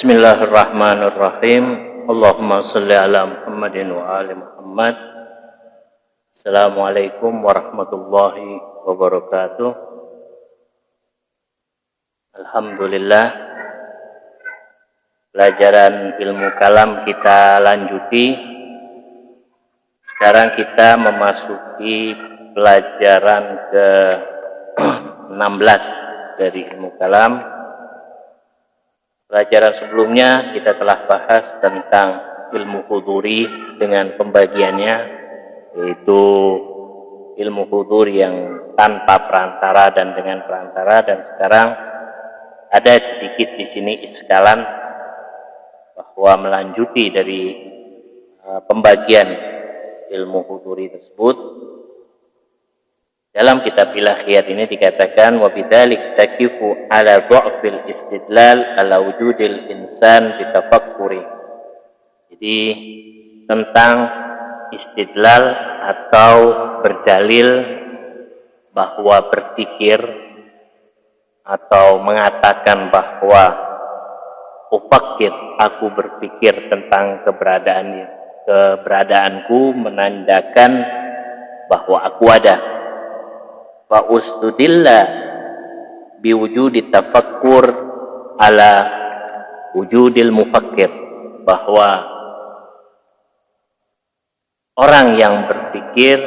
Bismillahirrahmanirrahim. Allahumma salli ala Muhammadin wa ali Muhammad. Assalamualaikum warahmatullahi wabarakatuh. Alhamdulillah, pelajaran ilmu kalam kita lanjuti. Sekarang kita memasuki pelajaran ke 16 dari ilmu kalam. Pelajaran sebelumnya kita telah bahas tentang ilmu huduri dengan pembagiannya, yaitu ilmu huduri yang tanpa perantara dan dengan perantara. Dan sekarang ada sedikit di sini iskalan bahwa melanjuti dari pembagian ilmu huduri tersebut. Dalam kitab Ilahiyat ini dikatakan wa bidzalik takifu ala dha'fil istidlal ala wujudil insan bitafakkuri. Jadi tentang istidlal atau berdalil bahwa berpikir atau mengatakan bahwa ufakir, aku berpikir tentang keberadaanku menandakan bahwa aku ada. Fa ustudilla biwujudi tafakkur ala wujudil mufakkir, bahwa orang yang berpikir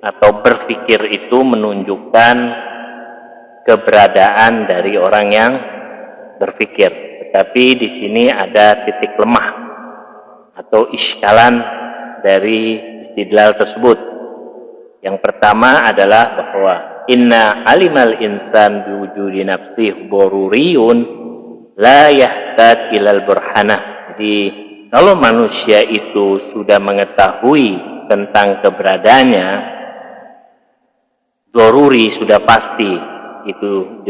atau berpikir itu menunjukkan keberadaan dari orang yang berpikir. Tetapi di sini ada titik lemah atau iskalan dari istidlal tersebut. Yang pertama adalah bahwa inna alimal insan biwujudi nafsih boruriyun la yahtaj ilal burhanah. Jadi kalau manusia itu sudah mengetahui tentang keberadaannya, doruri sudah pasti itu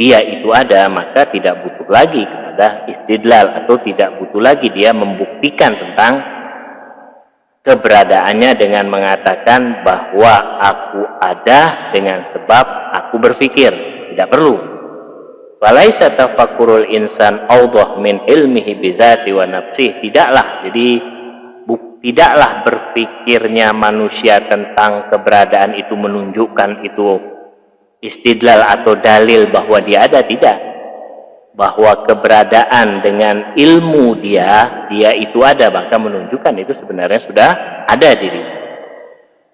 dia itu ada, maka tidak butuh lagi kepada istidlal atau tidak butuh lagi dia membuktikan tentang keberadaannya dengan mengatakan bahwa aku ada dengan sebab aku berpikir. Tidak perlu. Walaisa tafakkurul insan awdah min ilmihi bizati wa nafsih. Tidaklah. Jadi tidaklah berpikirnya manusia tentang keberadaan itu menunjukkan itu istidlal atau dalil bahwa dia ada. Tidak. Bahwa keberadaan dengan ilmu dia itu ada, maka menunjukkan itu sebenarnya sudah ada dirinya.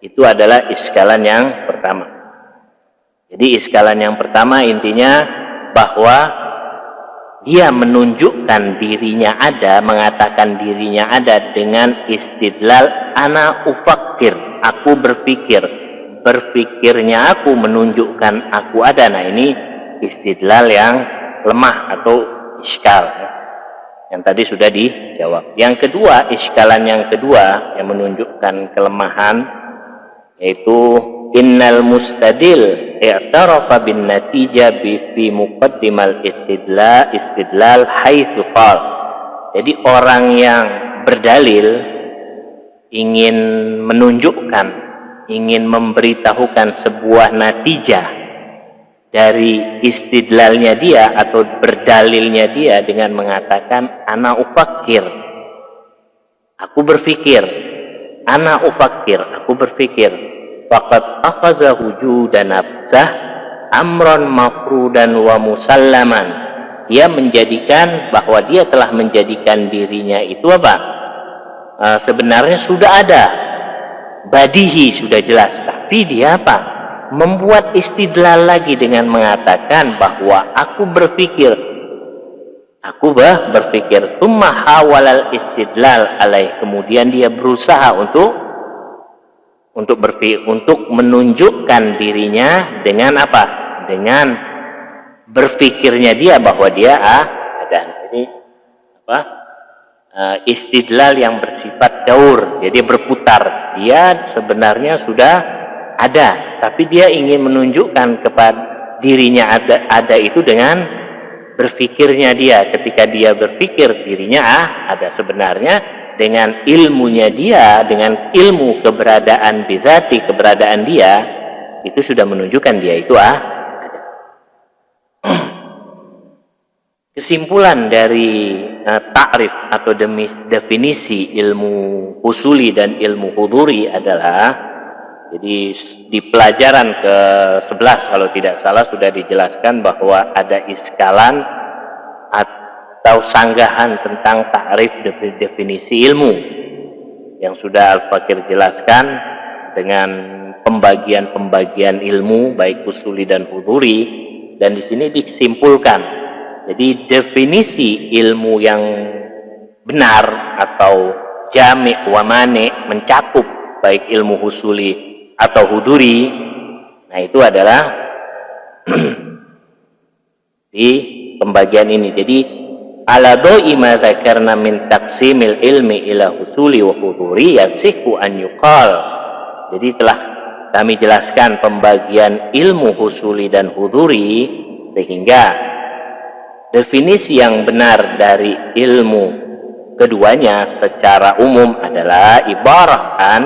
Itu adalah iskalan yang pertama. Jadi iskalan yang pertama intinya bahwa dia menunjukkan dirinya ada, mengatakan dirinya ada dengan istidlal ana ufakir, aku berpikir. Berpikirnya aku menunjukkan aku ada. Nah, ini istidlal yang lemah atau iskal, yang tadi sudah dijawab. Yang kedua, iskalan yang kedua yang menunjukkan kelemahan, yaitu innal mustadil i'tarafa bin natijah fi muqaddimal istidlal haitsu qal. Jadi orang yang berdalil ingin menunjukkan, ingin memberitahukan sebuah natijah dari istidlalnya dia atau berdalilnya dia dengan mengatakan ana ufakir, aku berpikir. Ana ufakir, aku berpikir. Faqad akhaza wujudan nafsah amran mafrudan wa musallaman. Dia menjadikan bahwa dia telah menjadikan dirinya itu apa? Sebenarnya sudah ada, badihi, sudah jelas, tapi dia apa? Membuat istidlal lagi dengan mengatakan bahwa aku berpikir, thumma hawalal istidlal alaih, kemudian dia berusaha untuk menunjukkan dirinya dengan apa? Dengan berpikirnya dia bahwa dia ada. Jadi apa? Istidlal yang bersifat daur, jadi berputar. Dia sebenarnya sudah ada, tapi dia ingin menunjukkan kepada dirinya ada itu dengan berpikirnya dia. Ketika dia berpikir dirinya ada, sebenarnya dengan ilmunya dia, dengan ilmu keberadaan bizati, keberadaan dia, itu sudah menunjukkan dia itu ada. Kesimpulan dari ta'rif atau definisi ilmu husuli dan ilmu huduri adalah, jadi di pelajaran ke-11 kalau tidak salah sudah dijelaskan bahwa ada iskalan atau sanggahan tentang ta'rif definisi ilmu yang sudah Al-Fakir jelaskan dengan pembagian-pembagian ilmu baik husuli dan huduri, dan di sini disimpulkan. Jadi definisi ilmu yang benar atau jami' wa mani' mencakup baik ilmu husuli atau huduri, nah itu adalah di pembagian ini. Jadi ala doi ma dzakarna min taqsimil ilmi ila husuli wa huduri yasihu an yuqal. Jadi telah kami jelaskan pembagian ilmu husuli dan huduri, sehingga definisi yang benar dari ilmu keduanya secara umum adalah ibarahkan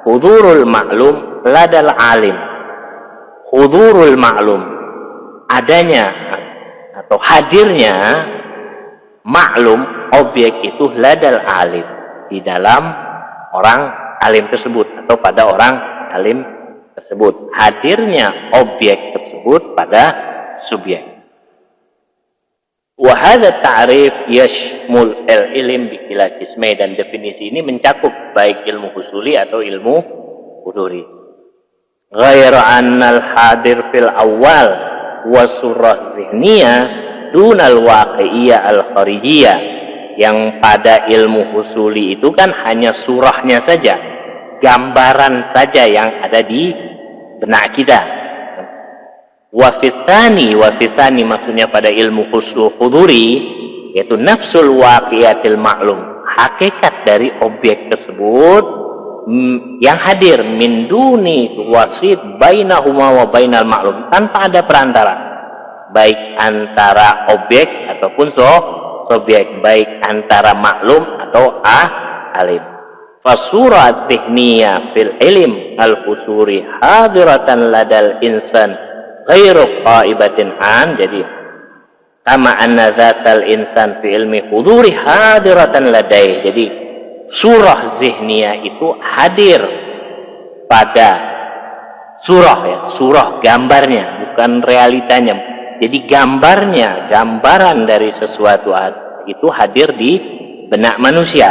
hudurul ma'lum ladal alim. Hudurul ma'lum, adanya atau hadirnya maklum objek itu ladal alim, di dalam orang alim tersebut atau pada orang alim tersebut. Hadirnya objek tersebut pada subjek. Wa hadza ta'rif yashmul al-ilm bi kila qismai, dan definisi ini mencakup baik ilmu husuli atau ilmu huduri. Ghaira anna al-hadir fil awal wa surah zihniyah dunal waqi'iyah al-kharijiyah. Yang pada ilmu husuli itu kan hanya surahnya saja, gambaran saja yang ada di benak kita. Wafisani maksudnya pada ilmu husul huduri, yaitu nafsul waqiyatil ma'lum, hakikat dari objek tersebut yang hadir min duni wasit bainahuma wa bainal ma'lum, tanpa ada perantara baik antara objek ataupun subjek, baik antara maklum atau alim. Fasurat zihniyah fil ilm al-husuri hadiratan ladal insan ghairu qaibatin an. Jadi kama anna zatal insan fi ilmi huduri hadiratan ladai, jadi surah zihniyah itu hadir pada surah gambarnya, bukan realitanya. Jadi gambaran dari sesuatu itu hadir di benak manusia,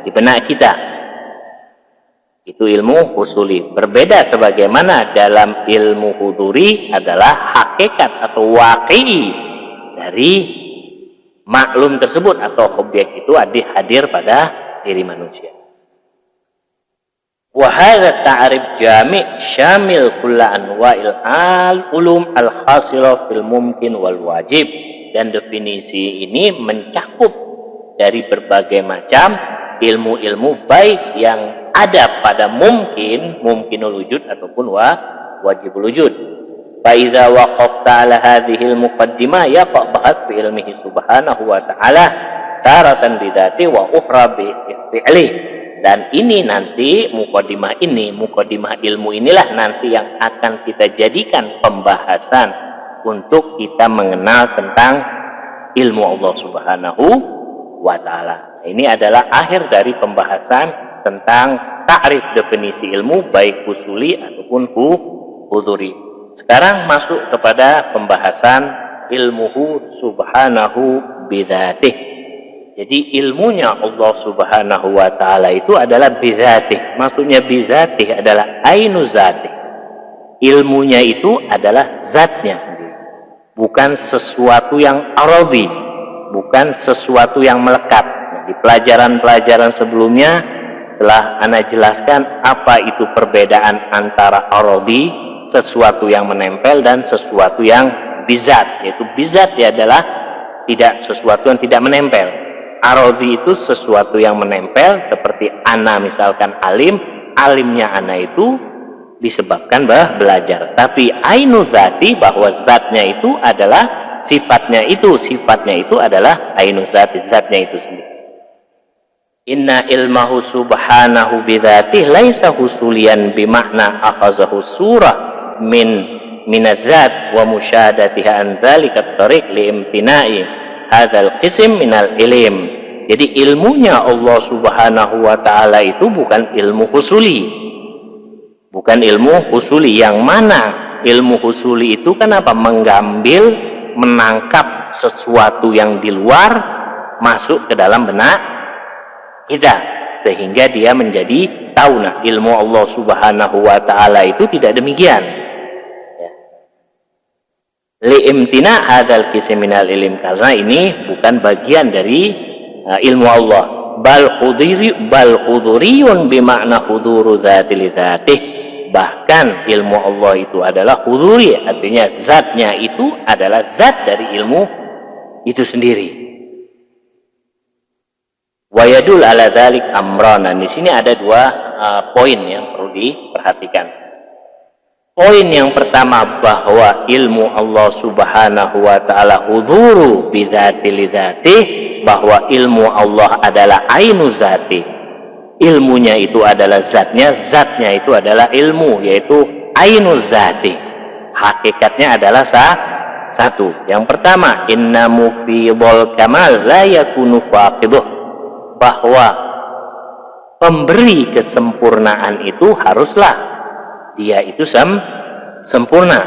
di benak kita. Itu ilmu husuli. Berbeda sebagaimana dalam ilmu huduri adalah hakikat atau waqi'i dari maklum tersebut atau objek itu hadir pada diri manusia. Wa hadza ta'rif jami' syamil kulla anwa'il al-ulum al-hasila fil mumkin wal wajib, dan definisi ini mencakup dari berbagai macam ilmu-ilmu baik yang ada pada mumkinul wujud ataupun wajibul wujud. Fa iza waqafta ala hadhil muqaddimah yaqa bahas fi ilmihi subhanahu wa ta'ala taratan bidati wa ukhra bi fi'lih. Dan ini nanti muqaddimah ilmu inilah nanti yang akan kita jadikan pembahasan untuk kita mengenal tentang ilmu Allah Subhanahu wa ta'ala. Ini adalah akhir dari pembahasan tentang ta'rif definisi ilmu baik husuli ataupun huduri. Sekarang masuk kepada pembahasan ilmuhu subhanahu bidzatih. Jadi ilmunya Allah Subhanahu wa ta'ala itu adalah bidzatih. Maksudnya bidzatih adalah ainu zatih. Ilmunya itu adalah zatnya sendiri, bukan sesuatu yang aradhi, bukan sesuatu yang melekat. Nah, di pelajaran-pelajaran sebelumnya telah ana jelaskan apa itu perbedaan antara aradhi, sesuatu yang menempel, dan sesuatu yang bizat. Yaitu bizat adalah sesuatu yang tidak menempel. Aradhi itu sesuatu yang menempel, seperti ana misalkan alimnya ana itu disebabkan belajar. Tapi ainu zati, bahwa zatnya itu adalah sifatnya itu adalah ainu zati, zatnya itu sendiri. Inna ilmahu subhanahu bidzatih laisa husulian bimakna akhazahu surah minadzat wa musyahadatiha an dzalika tariq li imtina'i hadzal qism minal ilm. Jadi ilmunya Allah Subhanahu wa taala itu bukan ilmu husuli. Bukan ilmu husuli, yang mana ilmu husuli itu kan apa? Mengambil, menangkap sesuatu yang di luar masuk ke dalam benak kita sehingga dia menjadi tahu. Nah, ilmu Allah Subhanahu wa taala itu tidak demikian. Ya. Li'imtina hadzal qism minal ilm, karena ini bukan bagian dari ilmu Allah. Bal huduriyun bimakna huduru dzati li dzatih. Bahkan ilmu Allah itu adalah huduri, artinya zatnya itu adalah zat dari ilmu itu sendiri. Wa yadul ala dzalik amran. Di sini ada dua poin yang perlu diperhatikan. Poin yang pertama, bahwa ilmu Allah Subhanahu wa taala huduru bi dzati li dzatih, bahwa ilmu Allah adalah ainu zati. Ilmunya itu adalah zatnya, zatnya itu adalah ilmu, yaitu ainu zati. Hakikatnya adalah satu. Yang pertama, inna mufidul kamal la yakunu faqiduh, bahwa pemberi kesempurnaan itu haruslah dia itu sempurna.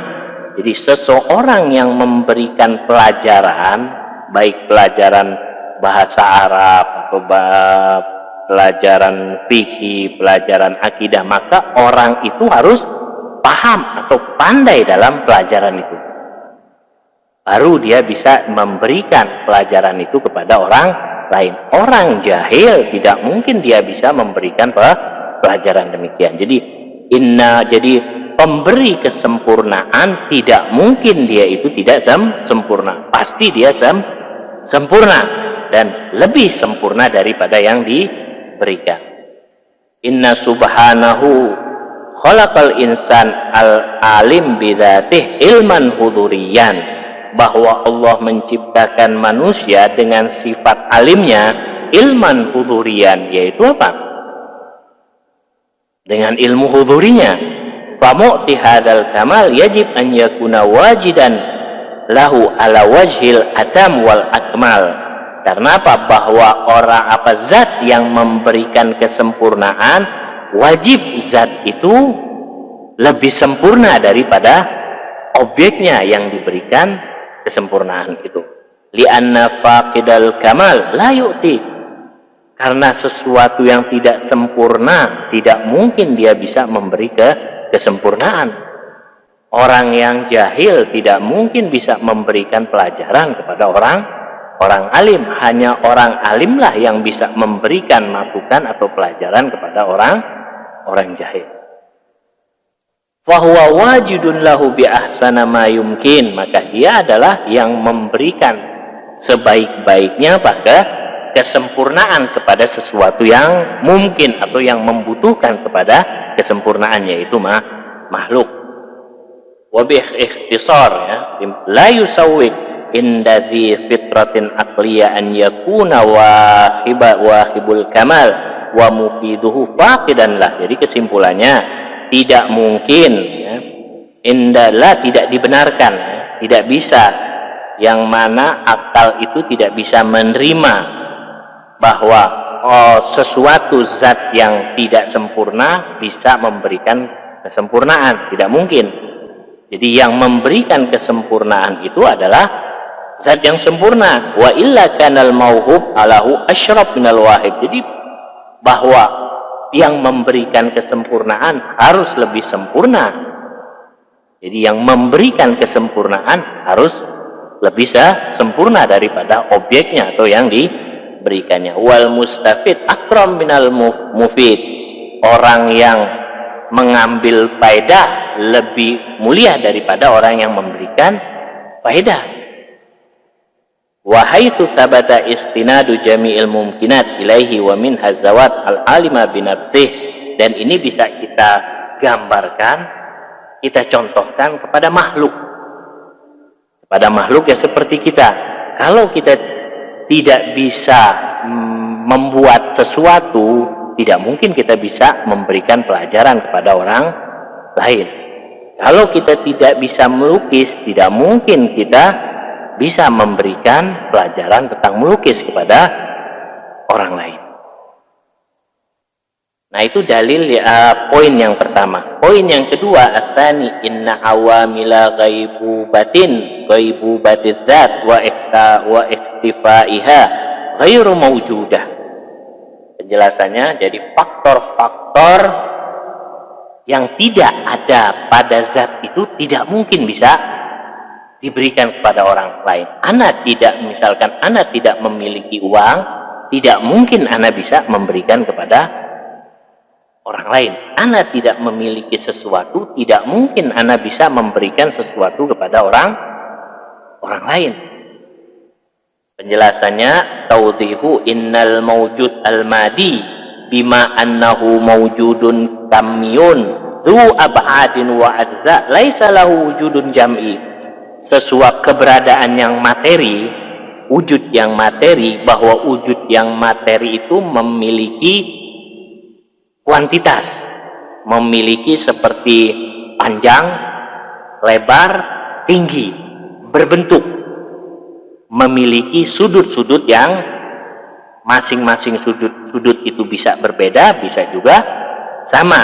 Jadi seseorang yang memberikan pelajaran, baik pelajaran bahasa Arab atau pelajaran fikih, pelajaran akidah, maka orang itu harus paham atau pandai dalam pelajaran itu. Baru dia bisa memberikan pelajaran itu kepada orang lain. Orang jahil tidak mungkin dia bisa memberikan pelajaran demikian. Jadi pemberi kesempurnaan tidak mungkin dia itu tidak sempurna. Pasti dia sempurna dan lebih sempurna daripada yang diberikan. Inna subhanahu khalaqal insan al-alim bidzatih ilman huduriyan, bahwa Allah menciptakan manusia dengan sifat alimnya ilman huduriyan, yaitu apa? Dengan ilmu hudurinya. Famu'ti hadzal kamal yajib an yakuna wajidan lahu ala wajhil atam wal akmal. Karena apa? Bahwa zat yang memberikan kesempurnaan, wajib zat itu lebih sempurna daripada objeknya yang diberikan kesempurnaan itu. Li'anna faqidal kamal la yu'ti, karena sesuatu yang tidak sempurna tidak mungkin dia bisa memberi kesempurnaan. Orang yang jahil tidak mungkin bisa memberikan pelajaran kepada orang alim. Hanya orang alimlah yang bisa memberikan masukan atau pelajaran kepada orang jahil. Fahuwa wajidun lahu bi ahsana ma yumkin, maka dia adalah yang memberikan sebaik-baiknya pada kesempurnaan kepada sesuatu yang mungkin atau yang membutuhkan kepada kesempurnaan, yaitu makhluk. Wa bi ikhtisar, ya, la yusawwik inda dzi fitratin aqliya an yakuna wahibul kamal wa mufiduhu faqidan lah. Jadi kesimpulannya tidak mungkin, ya, tidak dibenarkan, ya, tidak bisa, yang mana akal itu tidak bisa menerima bahwa sesuatu zat yang tidak sempurna bisa memberikan kesempurnaan. Tidak mungkin. Jadi yang memberikan kesempurnaan itu adalah zat yang sempurna. Wa illa kanal mauhub alahu asyraf minal wahib. Jadi bahwa yang memberikan kesempurnaan harus lebih sempurna. Jadi yang memberikan kesempurnaan harus lebih sempurna daripada objeknya atau yang diberikannya. Wal mustafid akram minal mufid. Orang yang mengambil faedah lebih mulia daripada orang yang memberikan faedah. Wa haitsu sabata istinadu jami'il mumkinat ilaihi wa min hazawat al-alima binafsih, dan ini bisa kita gambarkan, kita contohkan kepada makhluk ya seperti kita. Kalau kita tidak bisa membuat sesuatu, tidak mungkin kita bisa memberikan pelajaran kepada orang lain. Kalau kita tidak bisa melukis, tidak mungkin kita bisa memberikan pelajaran tentang melukis kepada orang lain. Nah, itu dalil poin yang pertama. Poin yang kedua, atsani inna awamila ghaibubatiz zat wa iktifaiha ghairu mawjudah. Penjelasannya, jadi faktor-faktor yang tidak ada pada zat itu tidak mungkin bisa diberikan kepada orang lain. Misalkan ana tidak memiliki uang, tidak mungkin ana bisa memberikan kepada orang lain. Ana tidak memiliki sesuatu, tidak mungkin ana bisa memberikan sesuatu kepada orang lain. Penjelasannya, tawdihu innal mawjud al-madi bima annahu mawjudun kamyun dhu ab'adin wa ajza laisa lahu wujudun jam'i. Sesuatu keberadaan yang materi, wujud yang materi, bahwa wujud yang materi itu memiliki kuantitas, memiliki seperti panjang, lebar, tinggi, berbentuk, memiliki sudut-sudut yang masing-masing sudut itu bisa berbeda, bisa juga sama.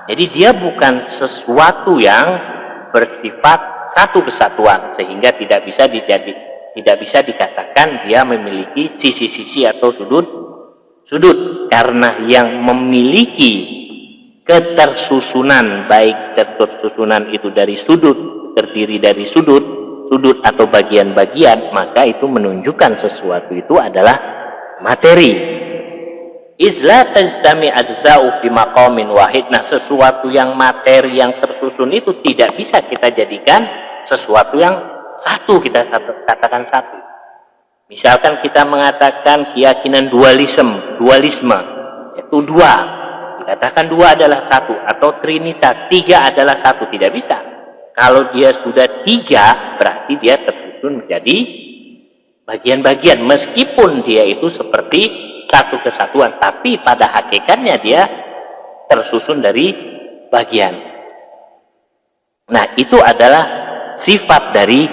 Jadi dia bukan sesuatu yang bersifat satu kesatuan, sehingga tidak bisa dikatakan dia memiliki sisi-sisi atau sudut, karena yang memiliki ketersusunan, baik ketersusunan itu dari terdiri dari sudut atau bagian-bagian, maka itu menunjukkan sesuatu itu adalah materi. Izla tajtami ajza'u fi maqamin wahid. Nah, sesuatu yang materi yang tersusun itu tidak bisa kita jadikan sesuatu yang satu, kita katakan satu. Misalkan kita mengatakan keyakinan dualisme, yaitu dua, dikatakan dua adalah satu, atau trinitas, tiga adalah satu, tidak bisa. Kalau dia sudah tiga, berarti dia tersusun menjadi bagian-bagian, meskipun dia itu seperti satu kesatuan, tapi pada hakikatnya dia tersusun dari bagian. Nah, itu adalah sifat dari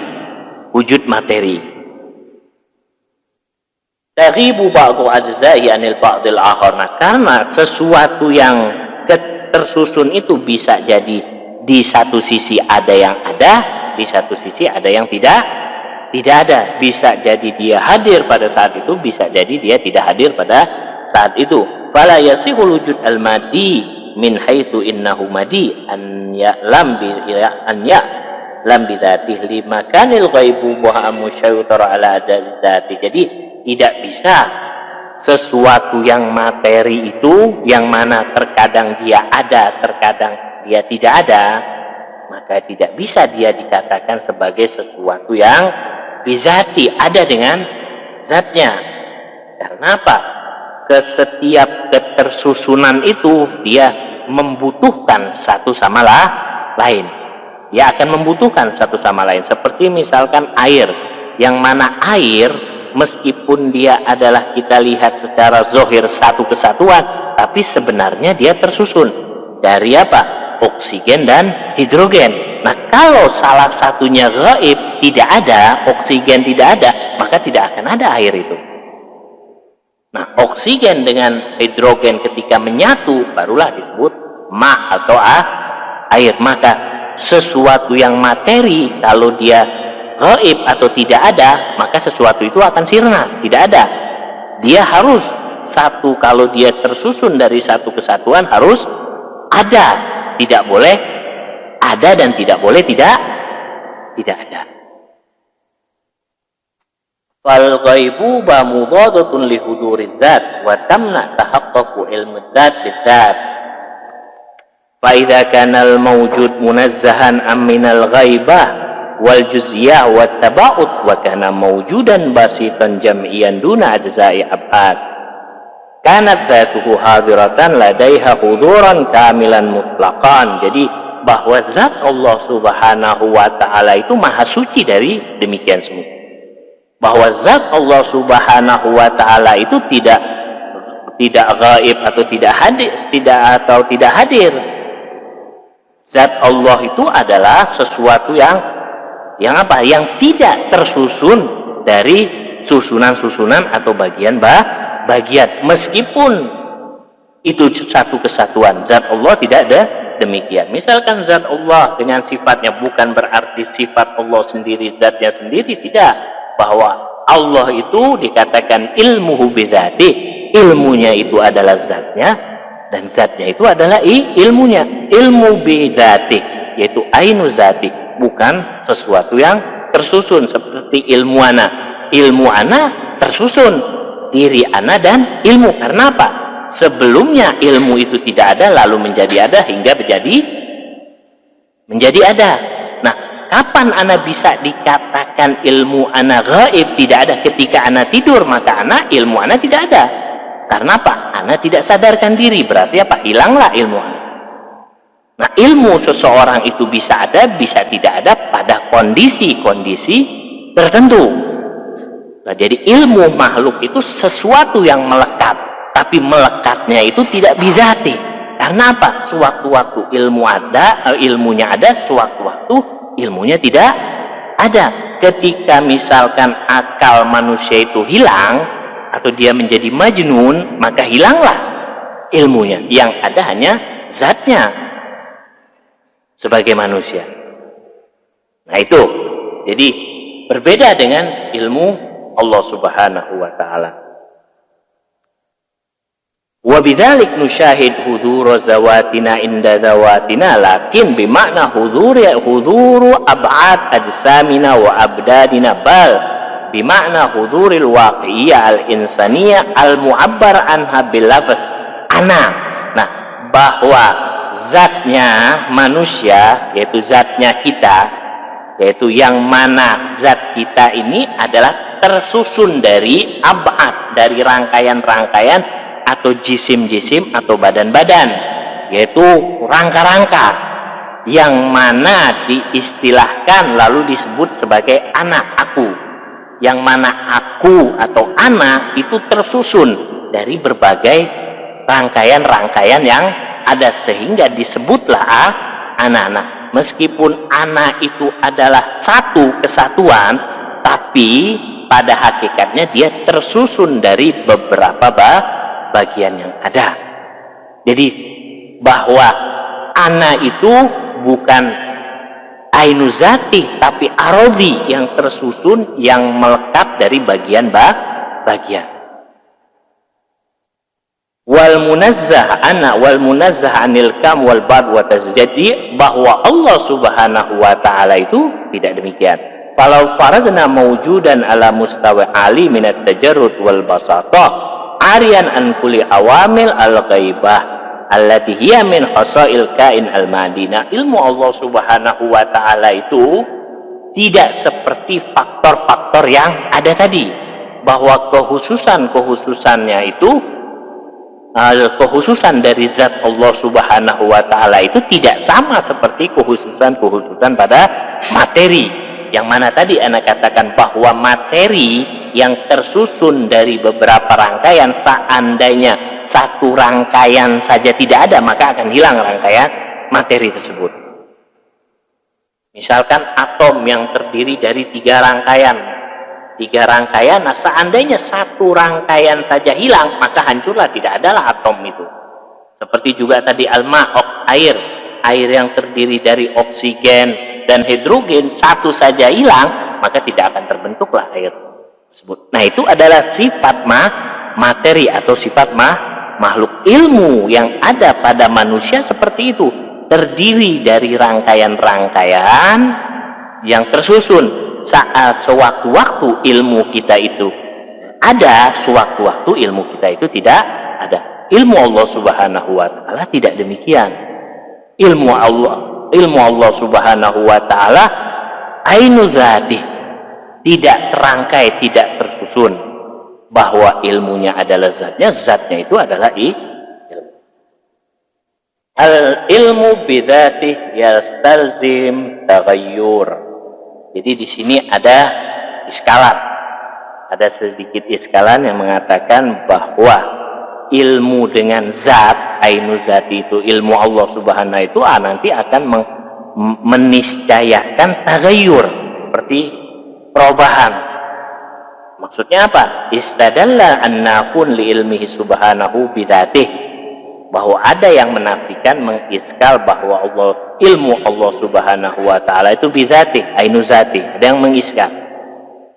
wujud materi. Taghibu ba'du ajza'i anil ba'dil akhar. Nah, karena sesuatu yang tersusun itu bisa jadi di satu sisi ada yang ada, di satu sisi ada yang tidak ada. Bisa jadi dia hadir pada saat itu, bisa jadi dia tidak hadir pada saat itu. Fala yasihul wujud al-madi min haitsu innahu madi an ya'lam bi dzatihi li makanil ghaibu wa musyawtar ala dzati. Jadi tidak bisa sesuatu yang materi itu, yang mana terkadang dia ada, terkadang dia tidak ada, maka tidak bisa dia dikatakan sebagai sesuatu yang bizati, ada dengan zatnya. Karena apa? Setiap ketersusunan itu dia membutuhkan satu sama lain. Dia akan membutuhkan satu sama lain. Seperti misalkan air, yang mana air meskipun dia adalah kita lihat secara zahir satu kesatuan, tapi sebenarnya dia tersusun dari apa? Oksigen dan hidrogen. Nah, kalau salah satunya gaib, tidak ada, oksigen tidak ada, maka tidak akan ada air itu. Nah, oksigen dengan hidrogen ketika menyatu, barulah disebut ma atau air. Maka sesuatu yang materi, kalau dia gaib atau tidak ada, maka sesuatu itu akan sirna, tidak ada. Dia harus satu, kalau dia tersusun dari satu kesatuan harus ada, tidak boleh ada dan tidak boleh tidak ada. Fal ghaibu ba mudadatun li huduriz zat wa tamna tahaqqaqu ilmu zat bidzat. Fa idza kana al mawjud munazzahan aminal ghaibah wal juz'iyah wat taba'ud wa kana mawjudan basitan jam'iyan duna ajza'i abad kanat dzatuhu hadiratan ladaiha huduran kamilan mutlaqan. Jadi bahwa zat Allah Subhanahu wa taala itu maha suci dari demikian semua, bahwa zat Allah Subhanahu wa taala itu tidak gaib atau tidak hadir. Zat Allah itu adalah sesuatu yang apa? Yang tidak tersusun dari susunan-susunan atau bagian, meskipun itu satu kesatuan. Zat Allah tidak ada demikian. Misalkan zat Allah dengan sifatnya bukan berarti sifat Allah sendiri, zatnya sendiri, tidak. Bahwa Allah itu dikatakan ilmuhu bidzati, ilmunya itu adalah zatnya, dan zatnya itu adalah ilmunya. Ilmu bidzati, yaitu ainu zati, bukan sesuatu yang tersusun seperti ilmu ana. Ilmu ana tersusun, diri ana dan ilmu. Karena apa? Sebelumnya ilmu itu tidak ada, lalu menjadi ada, hingga menjadi ada. Nah, kapan ana bisa dikatakan ilmu ana gaib, tidak ada? Ketika ana tidur, maka ana ilmu ana tidak ada. Karena apa? Ana tidak sadarkan diri. Berarti apa? Hilanglah ilmu ana. Nah, ilmu seseorang itu bisa ada, bisa tidak ada pada kondisi-kondisi tertentu. Nah, jadi ilmu makhluk itu sesuatu yang melekat, tapi melekatnya itu tidak bizati. Karena apa? Sewaktu-waktu ilmunya ada, sewaktu-waktu ilmunya tidak ada. Ketika misalkan akal manusia itu hilang atau dia menjadi majnun, maka hilanglah ilmunya. Yang ada hanya zatnya sebagai manusia. Nah, itu. Jadi berbeda dengan ilmu Allah Subhanahu wa ta'ala. Wa bidzalik nusyahid hudura zawatina inda zawatina, lakin bimakna huduru ab'ad ajsamina wa abdadina, bal bimakna huduril waqiyyah al-insaniyah al-mu'abbar anha bil lafz ana. Nah, bahwa zatnya manusia, yaitu zatnya kita, yaitu yang mana zat kita ini adalah tersusun dari ab'ad, dari rangkaian-rangkaian atau jisim-jisim atau badan-badan, yaitu rangka-rangka yang mana diistilahkan lalu disebut sebagai anak, aku. Yang mana aku atau anak itu tersusun dari berbagai rangkaian-rangkaian yang ada, sehingga disebutlah anak-anak. Meskipun anak itu adalah satu kesatuan, tapi pada hakikatnya dia tersusun dari beberapa bagian yang ada. Jadi bahwa ana itu bukan ainu zati, tapi arodi yang tersusun, yang melekat dari bagian. Wal munazzah ana wal munazzah anil kam wal bad wa tazjadi, bahwa Allah Subhanahu wa ta'ala itu tidak demikian. Falau faradna mawjudan ala mustawa ali minat tajarrud wal basatah arian an kulli awamil al-ghaibah allati hiya min khasail kain al-madina. Ilmu Allah Subhanahu wa ta'ala itu tidak seperti faktor-faktor yang ada tadi, bahwa kekhususannya itu, kekhususan dari zat Allah Subhanahu wa ta'ala itu tidak sama seperti kekhususan pada materi. Yang mana tadi anak katakan bahwa materi yang tersusun dari beberapa rangkaian, seandainya satu rangkaian saja tidak ada, maka akan hilang rangkaian materi tersebut. Misalkan atom yang terdiri dari tiga rangkaian, nah seandainya satu rangkaian saja hilang, maka hancurlah, tidak adalah atom itu. Seperti juga tadi air yang terdiri dari oksigen dan hidrogen, satu saja hilang, maka tidak akan terbentuklah air tersebut. Nah, itu adalah sifat materi atau sifat makhluk. Ilmu yang ada pada manusia seperti itu, terdiri dari rangkaian-rangkaian yang tersusun. Saat sewaktu-waktu ilmu kita itu ada, sewaktu-waktu ilmu kita itu tidak ada. Ilmu Allah Subhanahu wa ta'ala tidak demikian. Ilmu Allah Subhanahu wa ta'ala ainu zati, tidak terangkai, tidak tersusun, bahwa ilmunya adalah zatnya itu adalah ilmu. Al ilmu bidzati yastalzim taghayyur. Jadi di sini ada iskalan, ada sedikit iskalan yang mengatakan bahwa ilmu dengan zat, ainu zati itu, ilmu Allah Subhanahu itu nanti akan meniscayakan taghayyur, seperti perubahan. Maksudnya apa? Istadalla annakun li ilmihi subhanahu bidzatih, bahwa ada yang menafikan, mengiskal bahwa ilmu Allah subhanahu wa ta'ala itu bidzatih, ainu zati. Ada yang mengiskal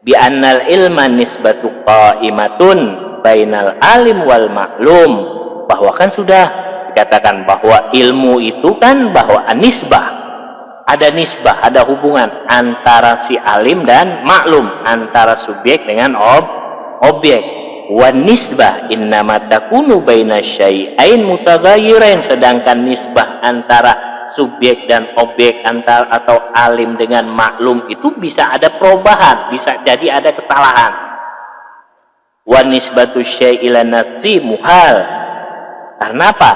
bi annal ilma nisbatu qaimatun bainal alim wal maklum, bahwa kan sudah dikatakan bahwa ilmu itu kan bahwa nisbah, ada nisbah, ada hubungan antara si alim dan maklum, antara subjek dengan objek. Wa nisbah innama takunu baina syai'ain mutaghayyirain, sedangkan nisbah antara subjek dan objek, antara atau alim dengan maklum itu bisa ada perubahan, bisa jadi ada kesalahan. Wa nisbatu syai' ila nafsi muhal, karena apa?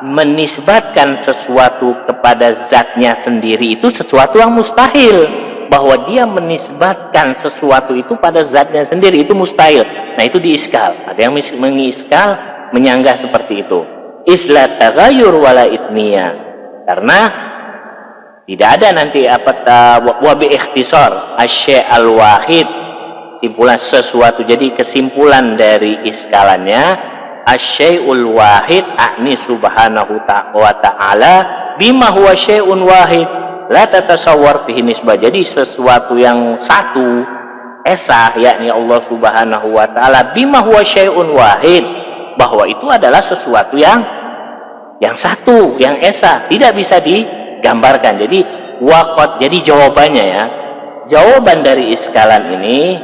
Menisbatkan sesuatu kepada zatnya sendiri itu sesuatu yang mustahil. Bahwa dia menisbatkan sesuatu itu pada zatnya sendiri itu mustahil. Nah, itu diiskal. Ada yang mengiskal, menyanggah seperti itu. Isla taghayyur wala itmiyah, karena tidak ada nanti wa bi ikhtisar asy' al-wahid, simpulan sesuatu. Jadi kesimpulan dari iskalannya asy-syai'ul wahid a'ni subhanahu wa ta'ala bima huwa syai'un wahid la tatasawwar fihi nisbah. Jadi sesuatu yang satu esa, yakni Allah subhanahu wa ta'ala, bima huwa syai'un wahid, bahwa itu adalah sesuatu yang satu, yang esa, tidak bisa digambarkan. Jadi waqad, jadi jawabannya ya, jawaban dari iskalan ini,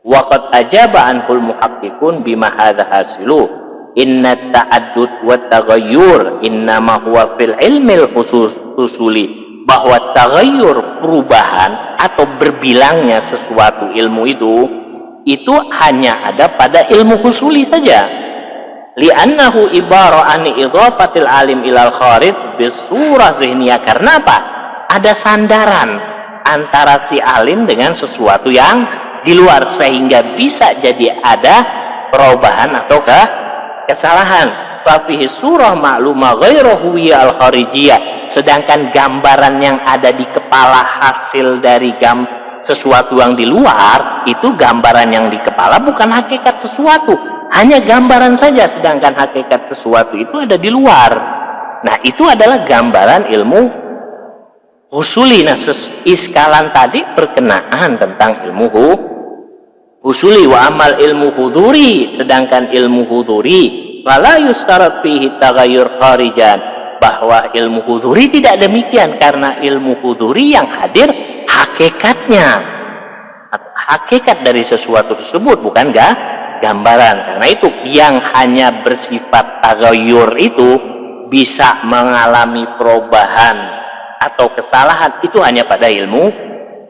waqad ajaba anhul muhaqqiqun bima hadza hasilu inna ta'addud wa taghayyur innama huwa fil ilmil husuli, bahwa taghayyur, perubahan atau berbilangnya sesuatu ilmu itu hanya ada pada ilmu husuli saja. Li'annahu ibarah an idhafatil alim ilal kharid bisurah zihniyah, karena apa? Ada sandaran antara si alim dengan sesuatu yang di luar, sehingga bisa jadi ada perubahan atau kesalahan. Fafihi surah ma'lumah ghairuhu al kharijiyah, sedangkan gambaran yang ada di kepala hasil dari sesuatu yang di luar, itu gambaran yang di kepala bukan hakikat sesuatu, hanya gambaran saja, sedangkan hakikat sesuatu itu ada di luar. Nah, itu adalah gambaran ilmu husuli. Nah, iskalan tadi berkenaan tentang ilmu husuli. Wa amal ilmu huduri, sedangkan ilmu huduri fala yustarat fihi taghayyur kharijan, bahwa ilmu huduri tidak demikian, karena ilmu huduri yang hadir hakikatnya, hakikat dari sesuatu tersebut, bukan gambaran. Karena itu yang hanya bersifat taghayyur itu bisa mengalami perubahan atau kesalahan itu hanya pada ilmu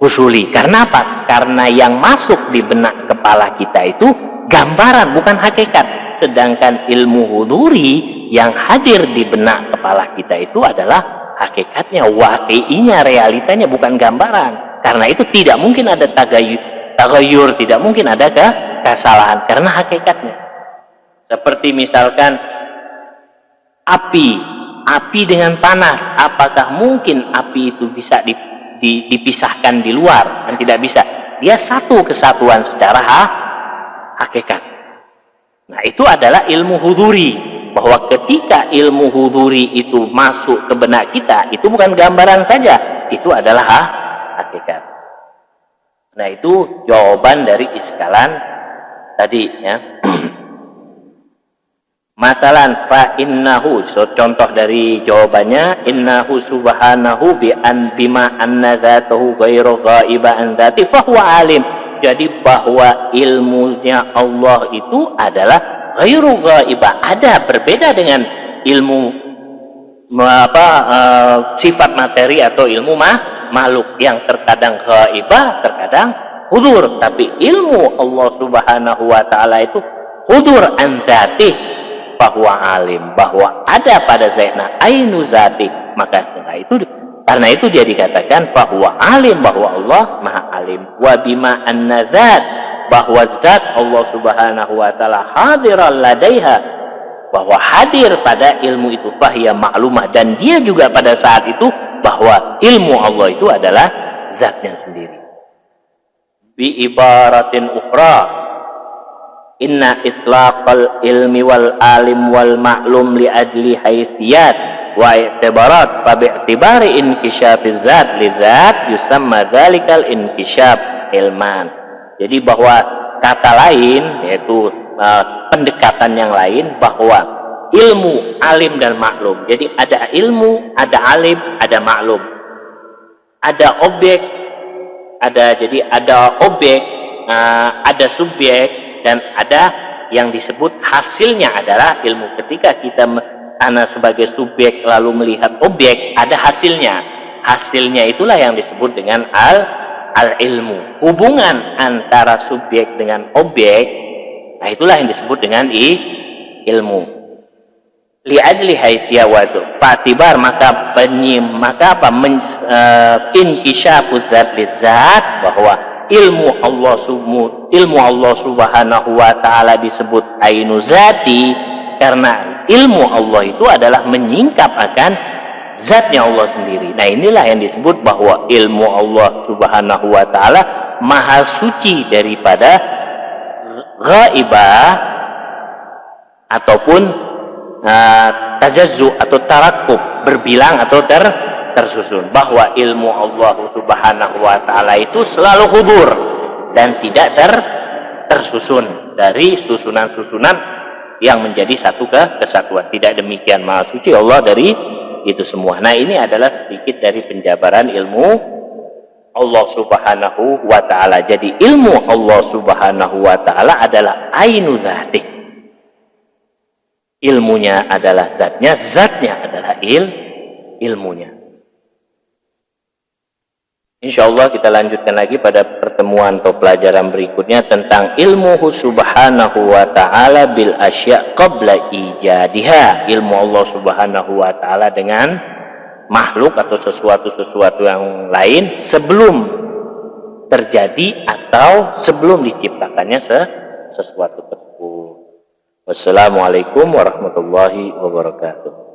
husuli. Karena apa? Karena yang masuk di benak kepala kita itu gambaran, bukan hakikat. Sedangkan ilmu huduri yang hadir di benak kepala kita itu adalah hakikatnya, waqi'inya, realitanya, bukan gambaran. Karena itu tidak mungkin ada taghayyur, tidak mungkin ada kesalahan, karena hakikatnya. Seperti misalkan api dengan panas, apakah mungkin api itu bisa dipisahkan di luar? Kan tidak bisa. Dia satu kesatuan secara hakikat. Nah, itu adalah ilmu huduri, bahwa ketika ilmu huduri itu masuk ke benak kita, itu bukan gambaran saja, itu adalah hakikat. Nah, itu jawaban dari iskalan tadi ya. Masalan fa innahu, contoh dari jawabannya, innahu subhanahu bima anna dzatahu ghairu ghaiba an dzati fa huwa alim. Jadi bahwa ilmunya Allah itu adalah ghairu ghaiba, ada, berbeda dengan ilmu sifat materi atau ilmu makhluk yang terkadang ghaibah, terkadang hudur. Tapi ilmu Allah subhanahu wa ta'ala itu hudur an dzatih bahwa alim, bahwa ada pada zatnya, ainu zati. Maka karena itu dia dikatakan bahwa alim, bahwa Allah maha alim. Wa bima anna zat, bahwa zat Allah subhanahu wa ta'ala hadiran ladaiha, bahwa hadir pada ilmu itu, fahiya maklumah, dan dia juga pada saat itu bahwa ilmu Allah itu adalah zatnya sendiri. bi ibaratin ukhra, inna itlaqal ilmi wal alim wal ma'lum li ajli haitsiyat wa i'tibarat fa bi'tibari inkisyafiz zat li zat yusamma dzalikal inkisyaf ilman. Jadi bahwa kata lain, yaitu pendekatan yang lain, bahwa ilmu, alim dan maklum. Jadi ada ilmu, ada alim, ada maklum. Ada objek, ada objek, ada subjek, dan ada yang disebut hasilnya adalah ilmu. Ketika kita sebagai subjek lalu melihat objek, ada hasilnya. Hasilnya itulah yang disebut dengan al-ilmu. Hubungan antara subjek dengan objek, nah itulah yang disebut dengan ilmu. Li'ajli haitsiyah wa fa'tibar, maka inkisyafuz zat lizat, bahwa ilmu Allah Subhanahu wa taala disebut ainu zati karena ilmu Allah itu adalah menyingkap akan zatnya Allah sendiri. Nah, inilah yang disebut bahwa ilmu Allah Subhanahu wa taala maha suci daripada ghaibah ataupun tajazzu atau tarakub, berbilang atau tersusun. Bahwa ilmu Allah Subhanahu wa taala itu selalu hudur dan tidak tersusun dari susunan-susunan yang menjadi satu kesatuan. Tidak demikian maha suci Allah dari itu semua. Nah, ini adalah sedikit dari penjabaran ilmu Allah Subhanahu wa taala. Jadi ilmu Allah Subhanahu wa taala adalah ainu dzati. Ilmunya adalah zatnya, zatnya adalah ilmunya. Insyaallah kita lanjutkan lagi pada pertemuan atau pelajaran berikutnya tentang ilmu Subhanahu wa ta'ala bil asya' qabla ijadiha. Ilmu Allah Subhanahu wa ta'ala dengan makhluk atau sesuatu yang lain sebelum terjadi atau sebelum diciptakannya sesuatu tersebut. Wassalamualaikum warahmatullahi wabarakatuh.